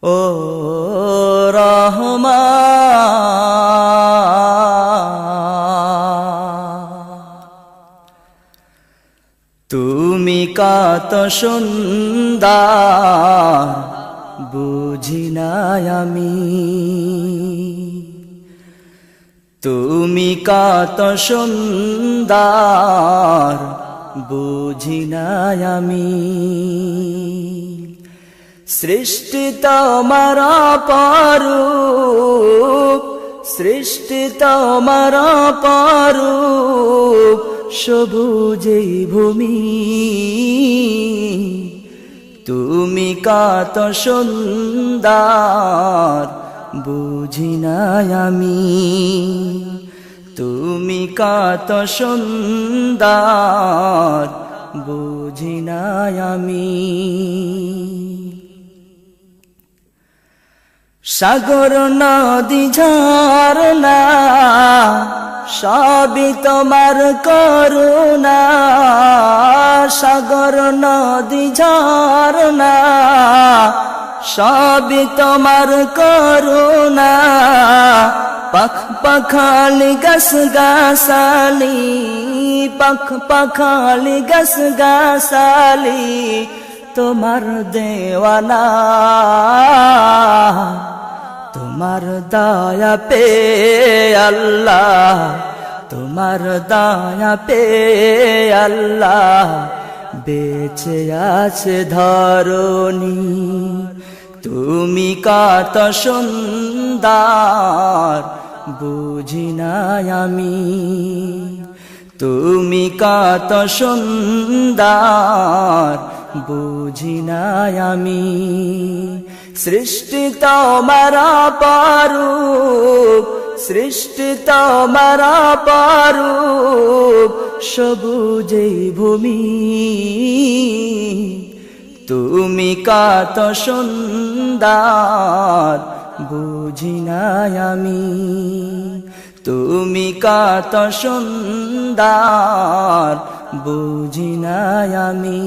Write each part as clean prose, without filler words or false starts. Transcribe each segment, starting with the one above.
ও রহমান, তুমি কত সুন্দর বুঝি নাই আমি, তুমি কত সুন্দর বুঝি নাই আমি। সৃষ্টি তোমার অপরূপ, সৃষ্টি তোমার অপরূপ, সবুজে ভূমি, তুমি কত সুন্দর বুঝি নাই আমি, তুমি কত সুন্দর বুঝি নাই আমি। সাগর নদী ঝরনা সবই তোমার করুণা, সাগর নদী ঝরনা সবই তোমার করুণা। পাখ পাখালি গাছ গাছালি, পাখ পাখালি গাছ গাছালি, তোমার দেওয়ানা। তোমার দয়া পে আল্লাহ, তোমার দয়া পে আল্লাহ, বেঁচে আছে ধরণী। তুমি কত সুন্দর বুঝি নাই আমি, তুমি কত সুন্দর বুঝি নাই আমি। সৃষ্টি তোমার অপরূপ, সৃষ্টি তোমার অপরূপ, সবুজে ভূমি, তুমি কত সুন্দর বুঝি নাই আমি, তুমি কত সুন্দর বুঝি নাই আমি।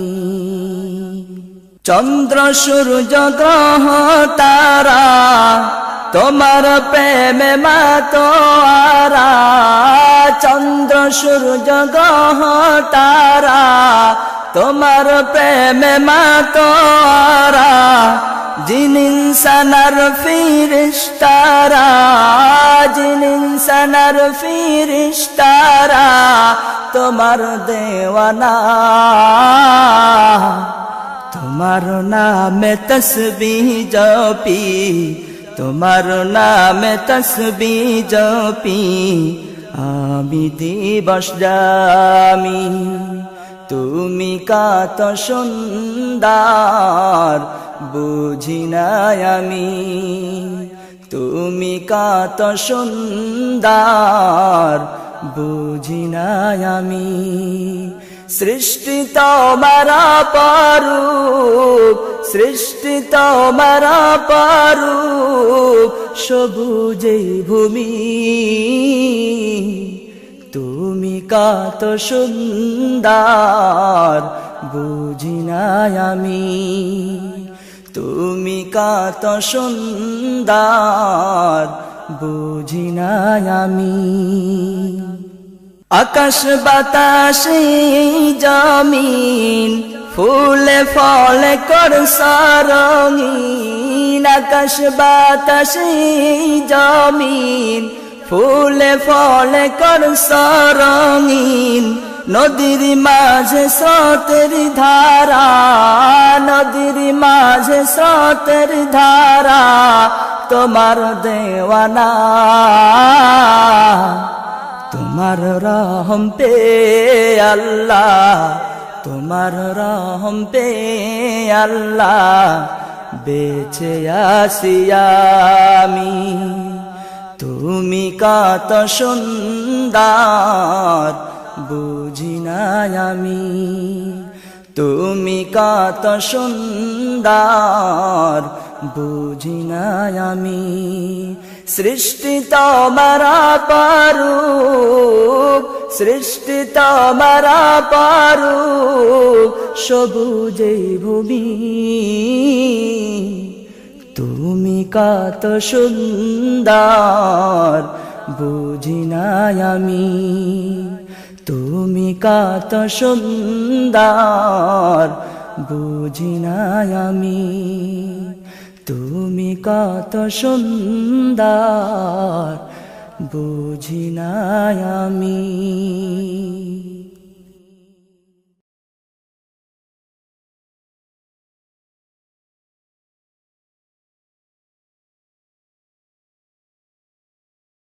চন্দ্র সূর্য গ্রহ তারা তোমার প্রেমে মাতোয়ারা, চন্দ্র সূর্য গ্রহ তারা তোমার প্রেমে মাতোয়ারা। জিন ইনসানার ফিরিস্তারা, জিন ইনসানার ফিরিস্তারা, তোমার দেওয়ানা। তোমার নামে তসবিহ জপি, তোমার নামে তসবিহ জপি, আমি দিবস জামি। তুমি কত সুন্দর বুঝি নাই আমি, তুমি কত সুন্দর বুঝি নাই আমি। সৃষ্টি তোমার অপরূপ, সৃষ্টি তোমার অপরূপ, সবুজে ভূমি, তুমি কত সুন্দর বুঝি নাই আমি, তুমি কত সুন্দর বুঝি নাই আমি। আকাশ বাতাস জমিন ফুলে ফলে করছ রঙিন, আকাশ বাতাস জমিন ফুলে ফলে করছ রঙিন। নদীর মাঝে স্রোতের ধারা, নদীর মাঝে স্রোতের ধারা, তোমার দেওয়ানা। তোমার রহম পে আল্লাহ, তোমার রহম পে আল্লাহ, বেঁচে আছি আমি। তুমি কত সুন্দর বুঝি নাই আমি, তুমি কত সুন্দর বুঝি নাই আমি। সৃষ্টি তোমার অপরূপ, সৃষ্টি তোমার অপরূপ, সবুজে ভূমি, তুমি কত সুন্দর বুঝি না আমি, তুমি কত সুন্দর বুঝি না আমি, তুমি কত সুন্দর বুঝি না আমি।